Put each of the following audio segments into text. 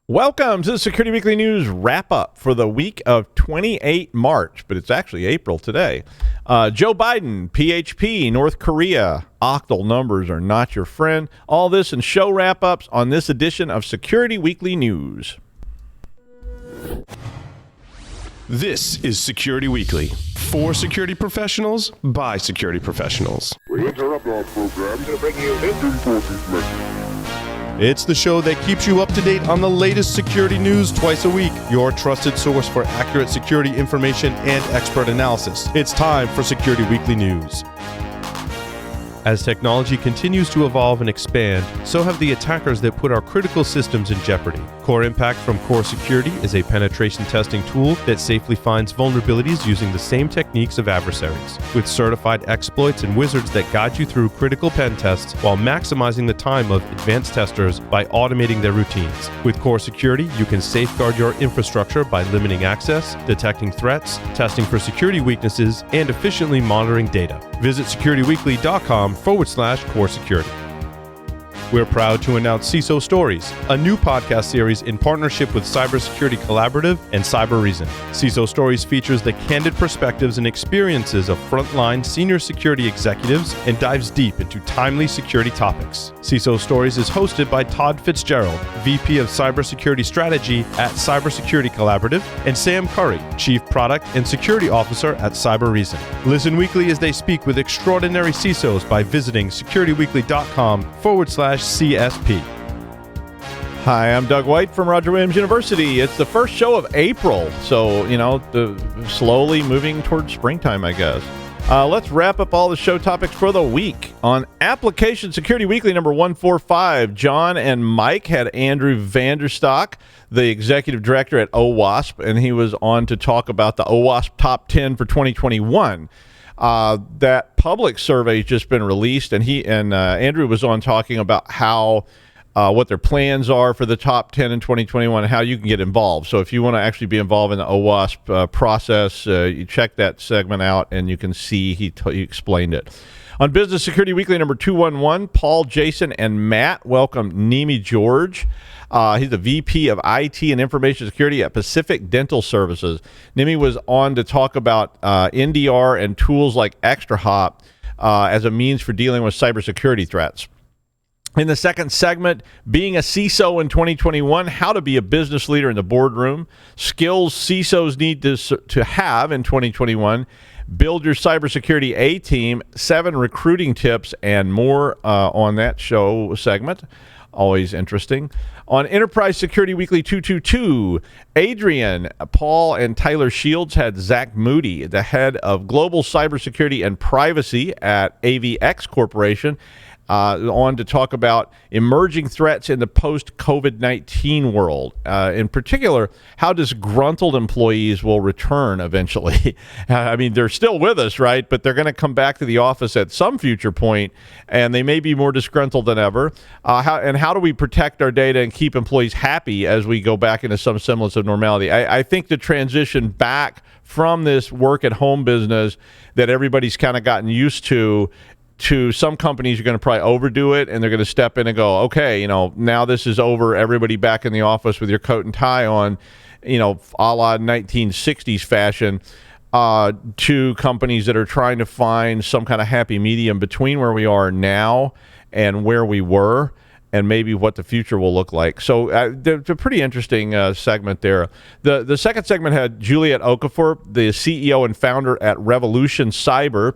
Welcome to the Security Weekly News wrap-up for the week of 28 March, but it's actually April today. Joe Biden, PHP, North Korea, Octal numbers are not your friend. All this and show wrap-ups on this edition of Security Weekly News. This is Security Weekly, for security professionals, by security professionals. We interrupt our program to bring you this important message. It's the show that keeps you up to date on the latest security news twice a week. Your trusted source for accurate security information and expert analysis. It's time for Security Weekly News. As technology continues to evolve and expand, so have the attackers that put our critical systems in jeopardy. Core Impact from Core Security is a penetration testing tool that safely finds vulnerabilities using the same techniques of adversaries, with certified exploits and wizards that guide you through critical pen tests while maximizing the time of advanced testers by automating their routines. With Core Security, you can safeguard your infrastructure by limiting access, detecting threats, testing for security weaknesses, and efficiently monitoring data. Visit securityweekly.com/core security. We're proud to announce CISO Stories, a new podcast series in partnership with Cybersecurity Collaborative and Cyber Reason. CISO Stories features the candid perspectives and experiences of frontline senior security executives and dives deep into timely security topics. CISO Stories is hosted by Todd Fitzgerald, VP of Cybersecurity Strategy at Cybersecurity Collaborative, and Sam Curry, Chief Product and Security Officer at Cyber Reason. Listen weekly as they speak with extraordinary CISOs by visiting securityweekly.com/CSP. Hi, I'm Doug White from Roger Williams University. It's the first show of April, so, slowly moving towards springtime, I guess. Let's wrap up all the show topics for the week. On Application Security Weekly number 145, John and Mike had Andrew Vanderstock, the executive director at OWASP, and he was on to talk about the OWASP Top 10 for 2021. That public survey has just been released, and Andrew was on talking about how what their plans are for the top 10 in 2021 and how you can get involved. So if you want to actually be involved in the OWASP process, you check that segment out and you can see he explained it. On Business Security Weekly number 211, Paul, Jason, and Matt welcome Nimi George. He's the VP of IT and Information Security at Pacific Dental Services. Nimi was on to talk about NDR and tools like ExtraHop as a means for dealing with cybersecurity threats. In the second segment, being a CISO in 2021, how to be a business leader in the boardroom, skills CISOs need to have in 2021, build your cybersecurity A-team, 7 recruiting tips, and more on that show segment. Always interesting. On Enterprise Security Weekly 222, Adrian, Paul, and Tyler Shields had Zach Moody, the head of Global Cybersecurity and Privacy at AVX Corporation, on to talk about emerging threats in the post-COVID-19 world. In particular, how disgruntled employees will return eventually. I mean, they're still with us, right? But they're going to come back to the office at some future point, and they may be more disgruntled than ever. How do we protect our data and keep employees happy as we go back into some semblance of normality? I think the transition back from this work-at-home business that everybody's kind of gotten used to some companies are going to probably overdo it, and they're going to step in and go, okay, now this is over, everybody back in the office with your coat and tie on, a la 1960s fashion, to companies that are trying to find some kind of happy medium between where we are now and where we were, and maybe what the future will look like. So it's a pretty interesting segment there. The second segment had Juliet Okafor, the CEO and founder at Revolution Cyber.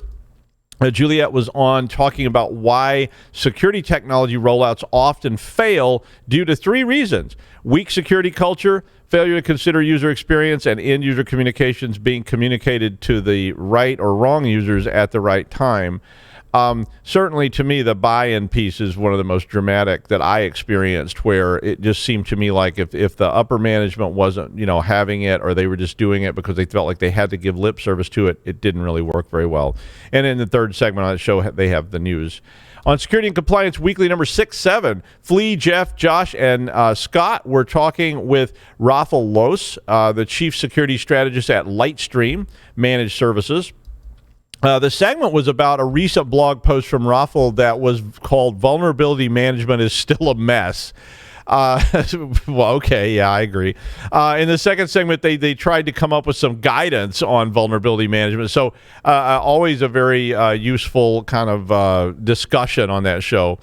Juliet was on talking about why security technology rollouts often fail due to 3 reasons: weak security culture, failure to consider user experience, and end-user communications being communicated to the right or wrong users at the right time. Certainly, to me, the buy-in piece is one of the most dramatic that I experienced, where it just seemed to me like if the upper management wasn't, having it, or they were just doing it because they felt like they had to give lip service to it, it didn't really work very well. And in the third segment on the show, they have the news. On Security and Compliance Weekly number 67, Flea, Jeff, Josh, and Scott were talking with Rafael Los, the Chief Security Strategist at Lightstream Managed Services. The segment was about a recent blog post from Rafael that was called "Vulnerability Management is Still a Mess." Well, okay, yeah, I agree. In the second segment, they tried to come up with some guidance on vulnerability management. So always a very useful kind of discussion on that show.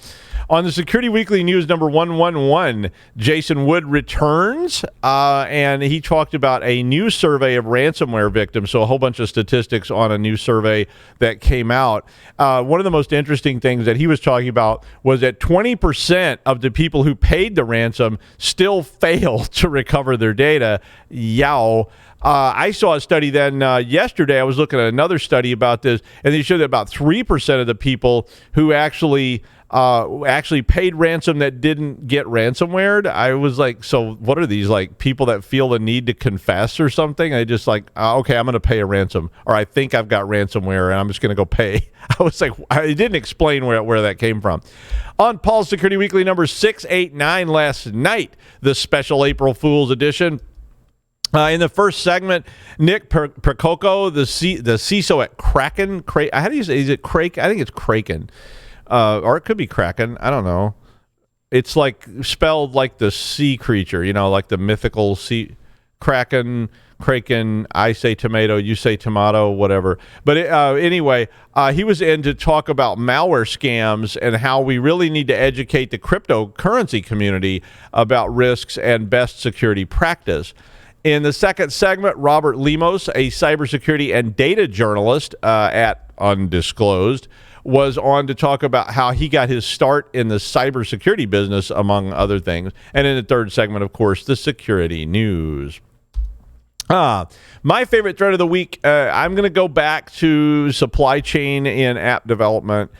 On the Security Weekly News number 111, Jason Wood returns, and he talked about a new survey of ransomware victims, so a whole bunch of statistics on a new survey that came out. One of the most interesting things that he was talking about was that 20% of the people who paid the ransom still failed to recover their data. Yow. I saw a study then yesterday. I was looking at another study about this, and they showed that about 3% of the people who actually paid ransom that didn't get ransomwared. I was like, so what are these, like people that feel the need to confess or something? I just like, okay, I'm going to pay a ransom, or I think I've got ransomware and I'm just going to go pay. I was like, I didn't explain where that came from. On Paul's Security Weekly number 689 last night, the special April Fool's edition. In the first segment, Nick Percoco, the CISO at Kraken. How do you say? Is it Kraken? I think it's Kraken. Or it could be Kraken. I don't know. It's like spelled like the sea creature, like the mythical sea. Kraken, I say tomato, you say tomato, whatever. But anyway, he was in to talk about malware scams and how we really need to educate the cryptocurrency community about risks and best security practice. In the second segment, Robert Lemos, a cybersecurity and data journalist at Undisclosed, was on to talk about how he got his start in the cybersecurity business, among other things. And in the third segment, of course, the security news. My favorite thread of the week, I'm going to go back to supply chain in app development.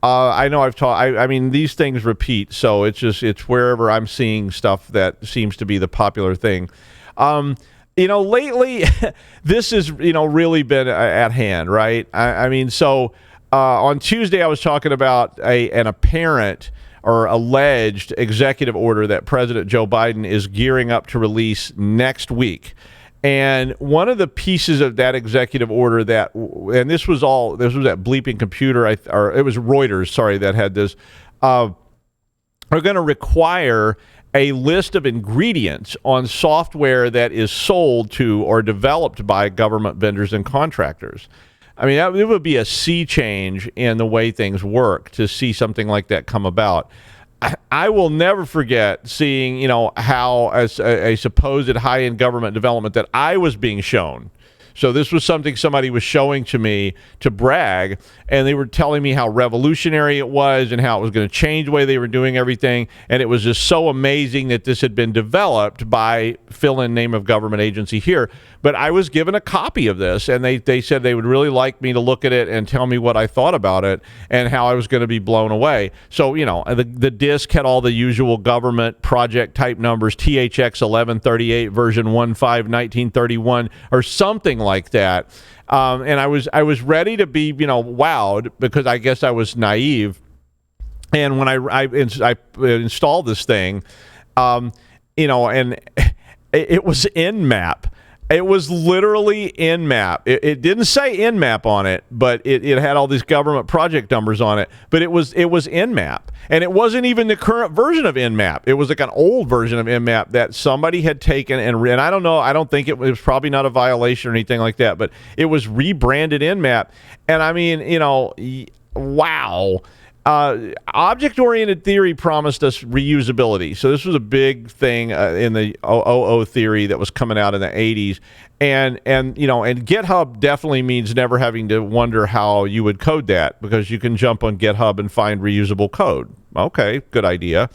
I know I've taught, I mean, these things repeat, so it's wherever I'm seeing stuff that seems to be the popular thing. Lately, this has, really been at hand, right? I mean, so on Tuesday, I was talking about an apparent or alleged executive order that President Joe Biden is gearing up to release next week. And one of the pieces of that executive order and this was that Bleeping Computer, or it was Reuters, sorry, that had this, are going to require a list of ingredients on software that is sold to or developed by government vendors and contractors. I mean, it would be a sea change in the way things work to see something like that come about. I will never forget seeing, how as a supposed high-end government development that I was being shown. So this was something somebody was showing to me to brag, and they were telling me how revolutionary it was and how it was going to change the way they were doing everything. And it was just so amazing that this had been developed by fill-in name of government agency here. But I was given a copy of this, and they said they would really like me to look at it and tell me what I thought about it and how I was going to be blown away. So, the disk had all the usual government project type numbers, THX 1138 version 15/1931 or something like that. And I was ready to be, wowed, because I guess I was naive. And when I installed this thing, and it was Nmap. It was literally Nmap. It didn't say Nmap on it, but it had all these government project numbers on it. But it was Nmap, and it wasn't even the current version of Nmap. It was like an old version of Nmap that somebody had taken and I don't know. I don't think it was probably not a violation or anything like that, but it was rebranded Nmap. And I mean, wow. Object-oriented theory promised us reusability. So this was a big thing in the OO theory that was coming out in the 80s. And GitHub definitely means never having to wonder how you would code that, because you can jump on GitHub and find reusable code. Okay, good idea.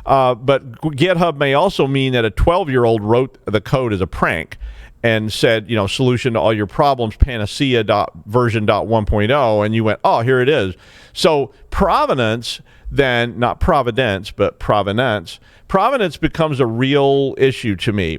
But GitHub may also mean that a 12-year-old wrote the code as a prank and said, solution to all your problems, panacea version 1.0, and you went, oh, here it is. So provenance, then, not providence, but provenance becomes a real issue to me.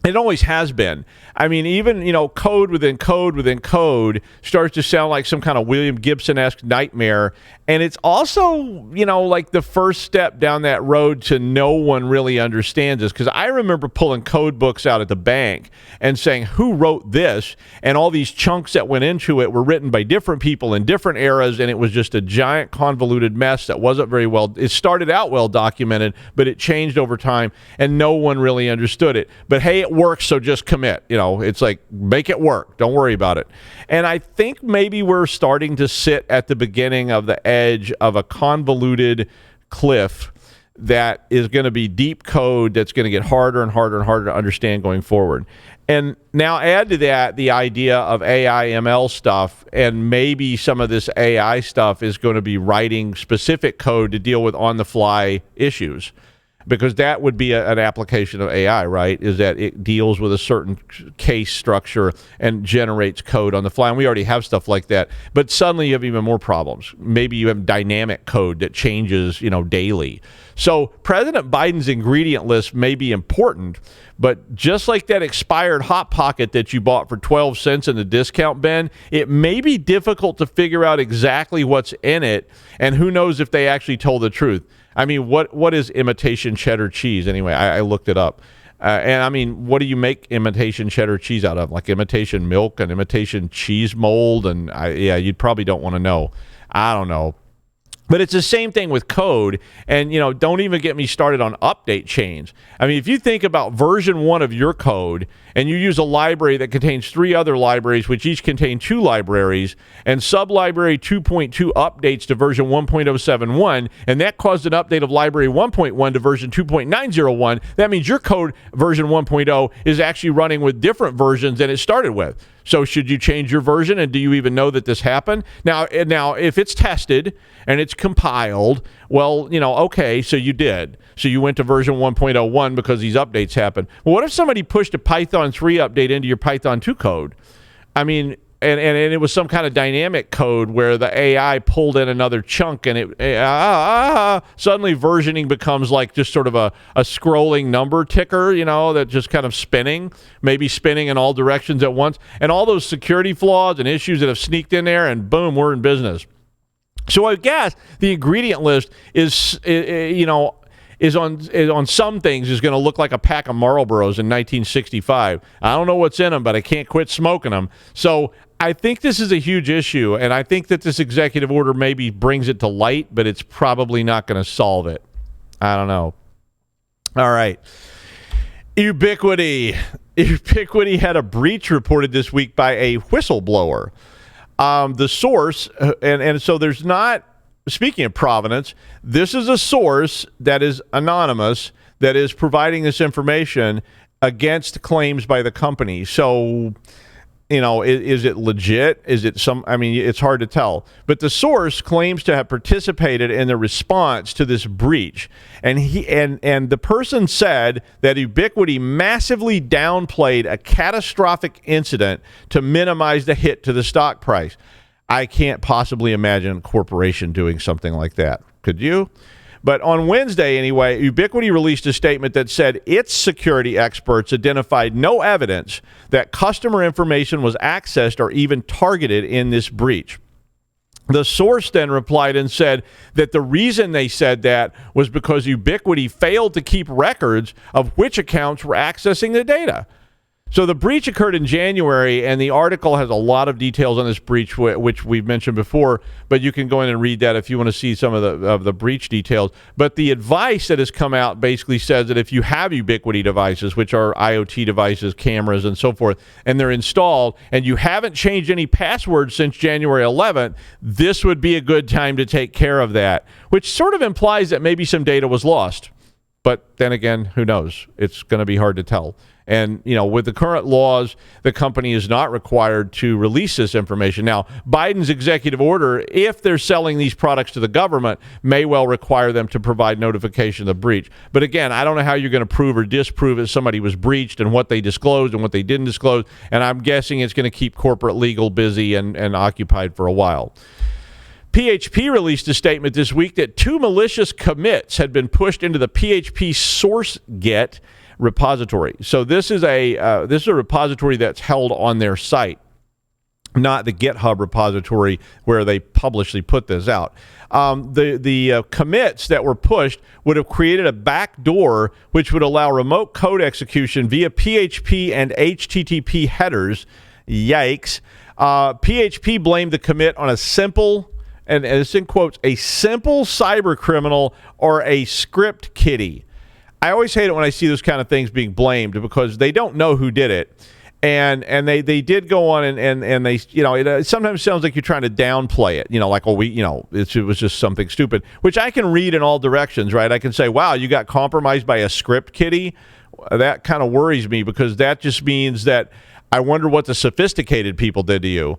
It always has been. I mean, even, code within code within code starts to sound like some kind of William Gibson-esque nightmare. And it's also, like the first step down that road to no one really understands this. Because I remember pulling code books out at the bank and saying, who wrote this? And all these chunks that went into it were written by different people in different eras. And it was just a giant convoluted mess that wasn't very well. It started out well documented, but it changed over time and no one really understood it. But hey, it works, so just commit. It's like, make it work. Don't worry about it. And I think maybe we're starting to sit at the beginning of the edge of a convoluted cliff that is going to be deep code that's going to get harder and harder and harder to understand going forward. And now add to that the idea of AI ML stuff, and maybe some of this AI stuff is going to be writing specific code to deal with on-the-fly issues. Because that would be an application of AI, right? Is that it deals with a certain case structure and generates code on the fly. And we already have stuff like that. But suddenly you have even more problems. Maybe you have dynamic code that changes, daily. So President Biden's ingredient list may be important, but just like that expired Hot Pocket that you bought for 12 cents in the discount bin, it may be difficult to figure out exactly what's in it, and who knows if they actually told the truth. I mean, what is imitation cheddar cheese? Anyway, I looked it up. And I mean, what do you make imitation cheddar cheese out of? Like imitation milk and imitation cheese mold? And you probably don't want to know. I don't know. But it's the same thing with code. And, don't even get me started on update chains. I mean, if you think about version 1 of your code and you use a library that contains 3 other libraries, which each contain 2 libraries, and sublibrary 2.2 updates to version 1.071, and that caused an update of library 1.1 to version 2.901, that means your code version 1.0 is actually running with different versions than it started with. So should you change your version, and do you even know that this happened? Now, if it's tested and it's compiled, well, okay, so you did. So you went to version 1.01 because these updates happened. Well, what if somebody pushed a Python 3 update into your Python 2 code? I mean, and it was some kind of dynamic code where the AI pulled in another chunk, and suddenly versioning becomes like just sort of a scrolling number ticker, that just kind of maybe spinning in all directions at once, and all those security flaws and issues that have sneaked in there, and boom, we're in business. So I guess the ingredient list is on some things is going to look like a pack of Marlboros in 1965. I don't know what's in them, but I can't quit smoking them. So I think this is a huge issue, and I think that this executive order maybe brings it to light, but it's probably not going to solve it. I don't know. All right. Ubiquiti. Ubiquiti had a breach reported this week by a whistleblower. The source, and so there's not, speaking of provenance, this is a source that is anonymous that is providing this information against claims by the company. So, is it legit? Is it it's hard to tell. But the source claims to have participated in the response to this breach. And the person said that Ubiquiti massively downplayed a catastrophic incident to minimize the hit to the stock price. I can't possibly imagine a corporation doing something like that. Could you? But on Wednesday, anyway, Ubiquiti released a statement that said its security experts identified no evidence that customer information was accessed or even targeted in this breach. The source then replied and said that the reason they said that was because Ubiquiti failed to keep records of which accounts were accessing the data. So the breach occurred in January, and the article has a lot of details on this breach, which we've mentioned before, but you can go in and read that if you want to see some of the breach details. But the advice that has come out basically says that if you have Ubiquiti devices, which are IoT devices, cameras, and so forth, and they're installed, and you haven't changed any passwords since January 11th, this would be a good time to take care of that, which sort of implies that maybe some data was lost. But then again, who knows? It's going to be hard to tell. And, with the current laws, the company is not required to release this information. Now, Biden's executive order, if they're selling these products to the government, may well require them to provide notification of the breach. But again, I don't know how you're going to prove or disprove if somebody was breached and what they disclosed and what they didn't disclose. And I'm guessing it's going to keep corporate legal busy and occupied for a while. PHP released a statement this week that 2 malicious commits had been pushed into the PHP source get repository. So this is a repository that's held on their site, not the GitHub repository where they publicly put this out. The commits that were pushed would have created a backdoor which would allow remote code execution via PHP and HTTP headers. Yikes. PHP blamed the commit on a simple, and it's in quotes, a simple cyber criminal or a script kiddie. I always hate it when I see those kind of things being blamed because they don't know who did it. And they did go on and they, it sometimes sounds like you're trying to downplay it, like, it was just something stupid, which I can read in all directions, right? I can say, wow, you got compromised by a script kiddie. That kind of worries me because that just means that I wonder what the sophisticated people did to you.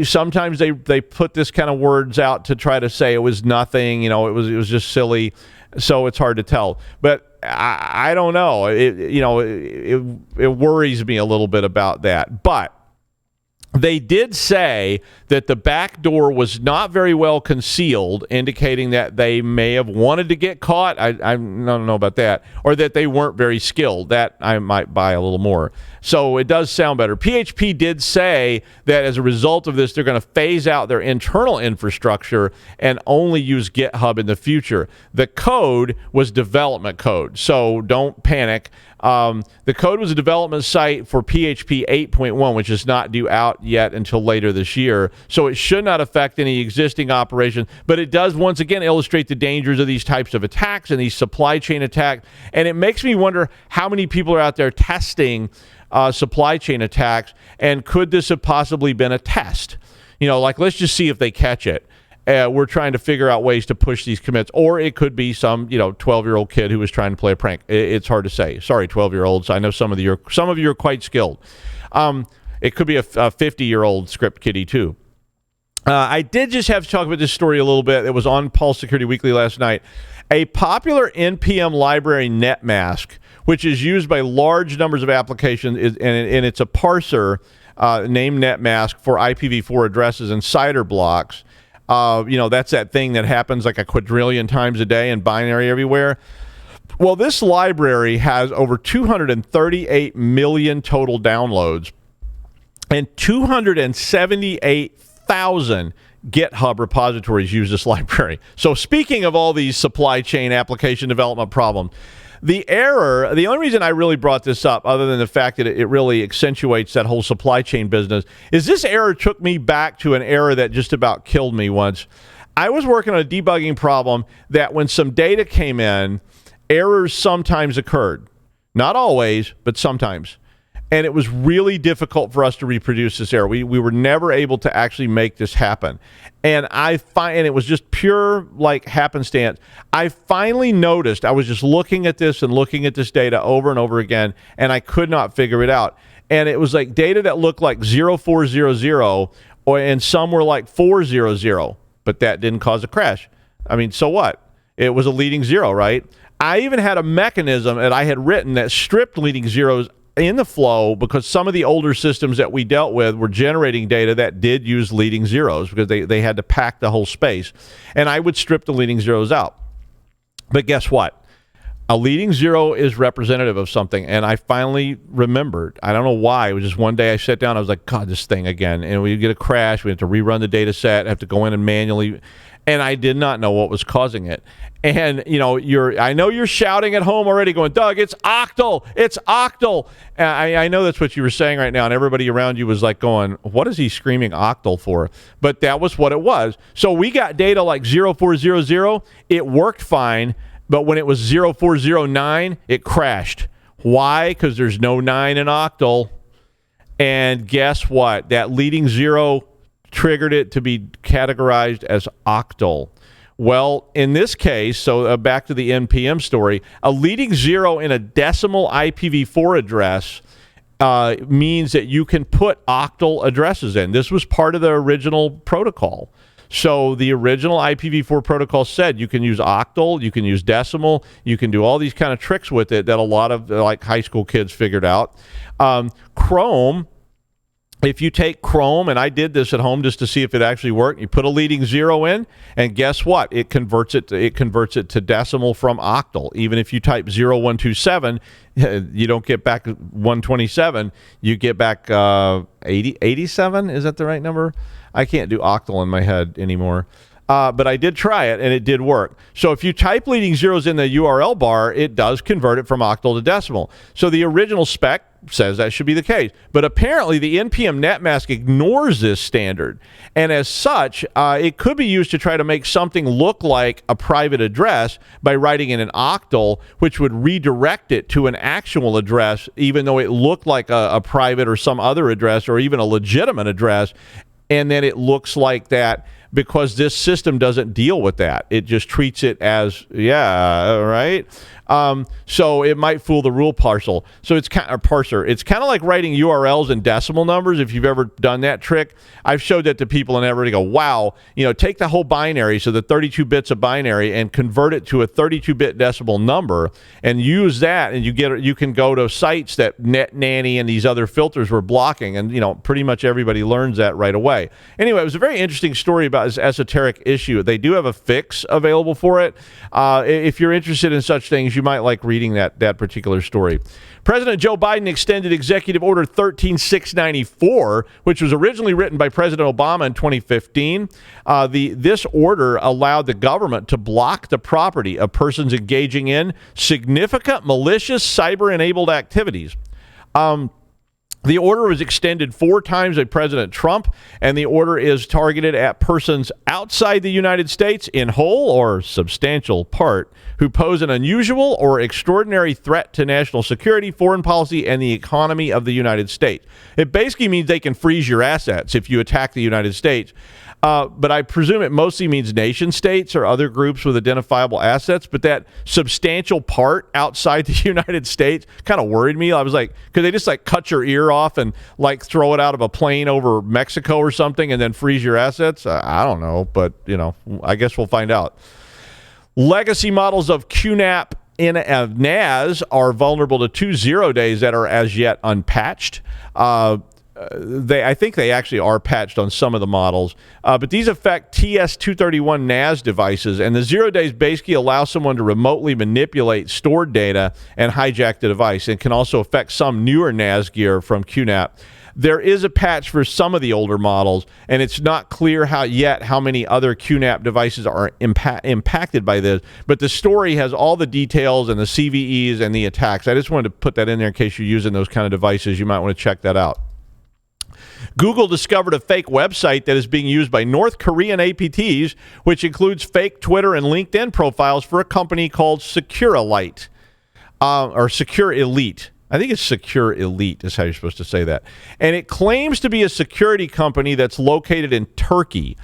Sometimes they put this kind of words out to try to say it was nothing, it was just silly. So it's hard to tell, but I don't know. It worries me a little bit about that. But they did say that the back door was not very well concealed, indicating that they may have wanted to get caught. I don't know about that. Or that they weren't very skilled. That I might buy a little more. So it does sound better. PHP did say that as a result of this, they're going to phase out their internal infrastructure and only use GitHub in the future. The code was development code, so don't panic. The code was a development site for PHP 8.1, which is not due out yet until later this year. So it should not affect any existing operation, but it does once again illustrate the dangers of these types of attacks and these supply chain attacks. And it makes me wonder how many people are out there testing supply chain attacks, and could this have possibly been a test? Let's just see if they catch it. We're trying to figure out ways to push these commits, or it could be some 12-year-old kid who was trying to play a prank. It's hard to say. Sorry, 12-year-olds. I know some of you are quite skilled. It could be a 50-year-old script kiddie too. I did just have to talk about this story a little bit. It was on Pulse Security Weekly last night. A popular NPM library, NetMask, which is used by large numbers of applications, and it's a parser named NetMask for IPv4 addresses and CIDR blocks. That's that thing that happens like a quadrillion times a day in binary everywhere. Well, this library has over 238 million total downloads and 278,000 GitHub repositories use this library. So speaking of all these supply chain application development problems, the only reason I really brought this up, other than the fact that it really accentuates that whole supply chain business, is this error took me back to an error that just about killed me once. I was working on a debugging problem that when some data came in, errors sometimes occurred. Not always, but sometimes. And it was really difficult for us to reproduce this error. We were never able to actually make this happen. And it was just pure happenstance. I finally noticed, I was just looking at this and looking at this data over and over again, and I could not figure it out. And it was like data that looked like 0400, and some were like 400, but that didn't cause a crash. I mean, so what? It was a leading zero, right? I even had a mechanism that I had written that stripped leading zeros in the flow because some of the older systems that we dealt with were generating data that did use leading zeros because they had to pack the whole space. And I would strip the leading zeros out. But guess what? A leading zero is representative of something. And I finally remembered. I don't know why. It was just one day I sat down. I was like, God, this thing again. And we get a crash. We have to rerun the data set. Have to go in and manually. And I did not know what was causing it. And, I know you're shouting at home already going, Doug, it's Octal. It's Octal. I know that's what you were saying right now. And everybody around you was like going, what is he screaming Octal for? But that was what it was. So we got data like 0400. It worked fine. But when it was 0409, it crashed. Why? Because there's no 9 in Octal. And guess what? That leading zero triggered it to be categorized as Octal. Well, in this case, so back to the NPM story, a leading zero in a decimal IPv4 address means that you can put octal addresses in. This was part of the original protocol. So the original IPv4 protocol said you can use octal, you can use decimal, you can do all these kind of tricks with it that a lot of high school kids figured out. Chrome if you take Chrome, and I did this at home just to see if it actually worked, you put a leading 0 in, and guess what? It converts it to decimal from octal. Even if you type 0127, you don't get back 127. You get back 87. Is that the right number? I can't do octal in my head anymore. But I did try it, and it did work. So if you type leading zeros in the URL bar, it does convert it from octal to decimal. So the original spec says that should be the case. But apparently the NPM NetMask ignores this standard. And as such, it could be used to try to make something look like a private address by writing in an octal, which would redirect it to an actual address, even though it looked like a private or some other address or even a legitimate address. And then it looks like that because this system doesn't deal with that. It just treats it as, right? So it might fool the rule parser. So it's kind of parser. It's kind of like writing URLs in decimal numbers. If you've ever done that trick, I've showed that to people and everybody go, wow, take the whole binary, so the 32 bits of binary, and convert it to a 32-bit decimal number and use that, and you can go to sites that NetNanny and these other filters were blocking, and pretty much everybody learns that right away. Anyway, it was a very interesting story about this esoteric issue. They do have a fix available for it. If you're interested in such things, you might like reading that particular story. President Joe Biden extended Executive Order 13694, which was originally written by President Obama in 2015. This order allowed the government to block the property of persons engaging in significant malicious cyber-enabled activities. The order was extended 4 times by President Trump, and the order is targeted at persons outside the United States in whole or substantial part who pose an unusual or extraordinary threat to national security, foreign policy, and the economy of the United States. It basically means they can freeze your assets if you attack the United States. But I presume it mostly means nation states or other groups with identifiable assets. But that substantial part outside the United States kind of worried me. I was like, could they just cut your ear off and throw it out of a plane over Mexico or something and then freeze your assets? I don't know, but I guess we'll find out. Legacy models of QNAP NAS are vulnerable to 2 0 days that are as yet unpatched. I think they actually are patched on some of the models, but these affect TS231 NAS devices, and the 0 days basically allow someone to remotely manipulate stored data and hijack the device, and can also affect some newer NAS gear from QNAP. There is a patch for some of the older models, and it's not clear how many other QNAP devices are impacted by this, but the story has all the details and the CVEs and the attacks. I just wanted to put that in there in case you're using those kind of devices. You might want to check that out. Google discovered a fake website that is being used by North Korean APTs, which includes fake Twitter and LinkedIn profiles for a company called Secure Elite. I think it's Secure Elite is how you're supposed to say that. And it claims to be a security company that's located in Turkey.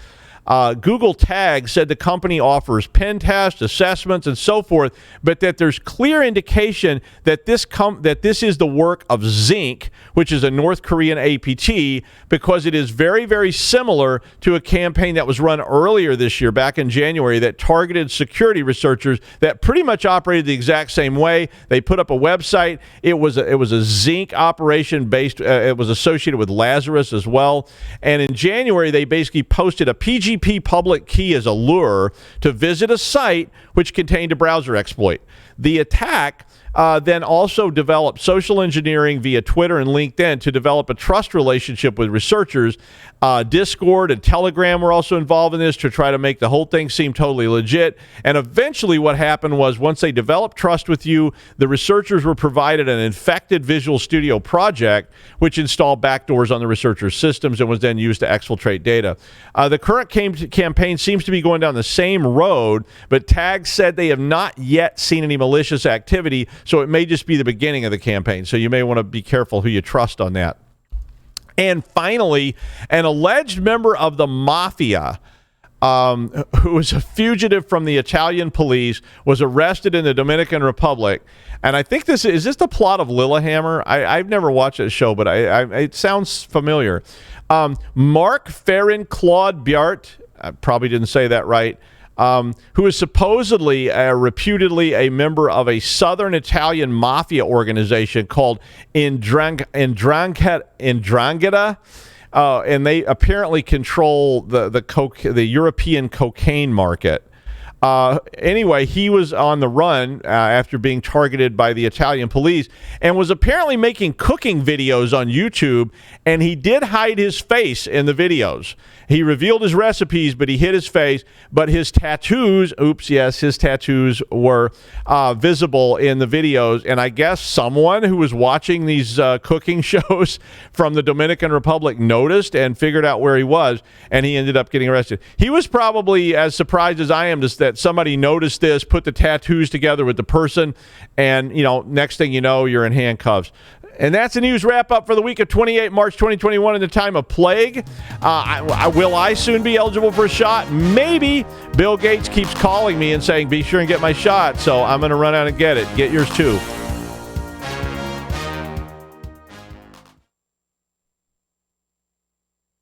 Google Tag said the company offers pen tests, assessments, and so forth, but that there's clear indication that this is the work of Zinc, which is a North Korean APT, because it is very, very similar to a campaign that was run earlier this year, back in January, that targeted security researchers that pretty much operated the exact same way. They put up a website. It was a Zinc operation based. It was associated with Lazarus as well. And in January, they basically posted a PHP public key as a lure to visit a site which contained a browser exploit. The attack then also developed social engineering via Twitter and LinkedIn to develop a trust relationship with researchers. Discord and Telegram were also involved in this to try to make the whole thing seem totally legit. And eventually what happened was, once they developed trust with you, the researchers were provided an infected Visual Studio project, which installed backdoors on the researchers' systems and was then used to exfiltrate data. The current campaign seems to be going down the same road, but Tag said they have not yet seen any malicious activity, so it may just be the beginning of the campaign. So you may want to be careful who you trust on that. And finally, an alleged member of the Mafia, who was a fugitive from the Italian police, was arrested in the Dominican Republic. And I think is this the plot of Lilyhammer? I've never watched that show, but it sounds familiar. Mark Ferrin Claude Biart, I probably didn't say that right, who is supposedly, reputedly a member of a southern Italian mafia organization called Ndrangheta, and they apparently control the European cocaine market. Anyway, he was on the run after being targeted by the Italian police and was apparently making cooking videos on YouTube, and he did hide his face in the videos. He revealed his recipes, but he hid his face. But his tattoos, his tattoos were visible in the videos. And I guess someone who was watching these cooking shows from the Dominican Republic noticed and figured out where he was, and he ended up getting arrested. He was probably as surprised as I am that somebody noticed this, put the tattoos together with the person, and, next thing you know, you're in handcuffs. And that's the news wrap-up for the week of 28 March 2021 in the time of plague. Will I soon be eligible for a shot? Maybe. Bill Gates keeps calling me and saying, be sure and get my shot. So I'm going to run out and get it. Get yours too.